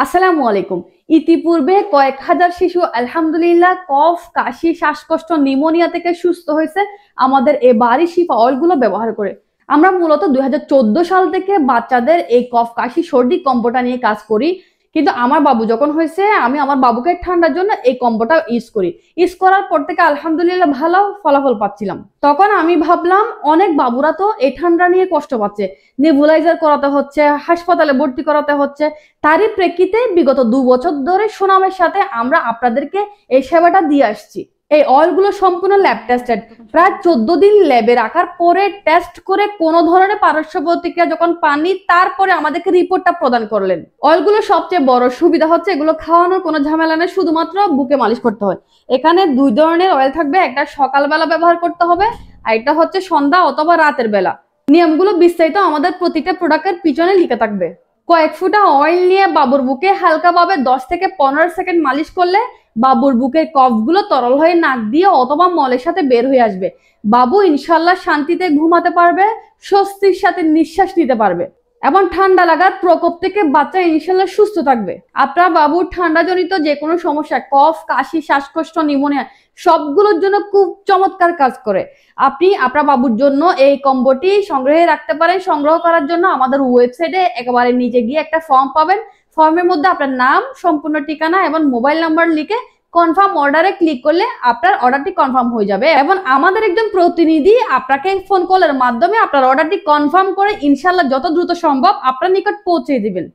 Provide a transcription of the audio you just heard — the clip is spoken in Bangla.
আসসালামু আলাইকুম। ইতিপূর্বে কয়েক হাজার শিশু আলহামদুলিল্লাহ কফ, কাশি, শ্বাসকষ্ট, নিউমোনিয়া থেকে সুস্থ হয়েছে আমাদের এই বাড়ি শিফা অয়েলগুলো ব্যবহার করে। আমরা মূলত 2014 সাল থেকে বাচ্চাদের এই কফ, কাশি, সর্দি কম্বোটা নিয়ে কাজ করি। কিন্তু আমার বাবু যখন হয়েছে আমি আমার বাবুকে ঠান্ডার জন্য এই কম্বোটা ইউজ করি। ইউজ করার পর থেকে আলহামদুলিল্লাহ ভালো ফলাফল পাচ্ছিলাম। তখন আমি ভাবলাম অনেক বাবুরা তো এই ঠান্ডা নিয়ে কষ্ট পাচ্ছে, নেবুলাইজার করাতে হচ্ছে, হাসপাতালে ভর্তি করাতে হচ্ছে। তারই প্রেক্ষিতে বিগত 2 বছর ধরে সুনামের সাথে আমরা আপনাদেরকে এই সেবাটা দিয়ে আসছি। এই অয়েলগুলো সম্পূর্ণ ল্যাব টেস্টেড। প্রায় 14 দিন ল্যাবে রাখার পরে টেস্ট করে কোনো ধরনের পার্শ্ব প্রতিক্রিয়া যখন পাননি, তারপরে আমাদেরকে রিপোর্টটা প্রদান করলেন। অয়েলগুলো সবচেয়ে বড় সুবিধা হচ্ছে এগুলো খাওয়ানোর কোনো ঝামেলা নেই, শুধুমাত্র বুকে মালিশ করতে হয়। এখানে 2 ধরনের অয়েল থাকবে, একটা সকালবেলা ব্যবহার করতে হবে আর একটা হচ্ছে সন্ধ্যা অথবা রাতের বেলা। নিয়মগুলো বিস্তারিত আমাদের প্রতিটা প্রোডাক্টের পিছনে লিখে থাকবে। কয়েক ফোঁটা অয়েল নিয়ে বাবুর বুকে হালকাভাবে 10 থেকে 15 সেকেন্ড মালিশ করলে বাবুর বুকের কফগুলো তরল হয়ে নাক দিয়ে অথবা মলের সাথে বের হয়ে আসবে। বাবু ইনশাল্লাহ শান্তিতে ঘুমাতে পারবে, স্বস্তির সাথে নিঃশ্বাস নিতে পারবে এবং ঠান্ডা লাগার প্রকোপ থেকে বাচ্চা ইনশাল্লাহ সুস্থ থাকবে। আপনার বাবুর ঠান্ডাজনিত যে কোনো সমস্যা, কফ, কাশি, শ্বাসকষ্ট, নিউমোনিয়া সবগুলোর জন্য খুব চমৎকার কাজ করে। আপনি আপনার বাবুর জন্য এই কম্বোটি সংগ্রহে রাখতে পারেন। সংগ্রহ করার জন্য আমাদের ওয়েবসাইটে একেবারে নিচে গিয়ে একটা ফর্ম পাবেন। ফর্মের মধ্যে আপনার নাম, সম্পূর্ণ ঠিকানা এবং মোবাইল নাম্বার লিখে কনফার্ম অর্ডারে ক্লিক করলে আপনার অর্ডারটি কনফার্ম হয়ে যাবে এবং আমাদের একজন প্রতিনিধি আপনাকে ফোন কলের মাধ্যমে আপনার অর্ডারটি কনফার্ম করে ইনশাল্লাহ যত দ্রুত সম্ভব আপনার নিকট পৌঁছে দিবেন।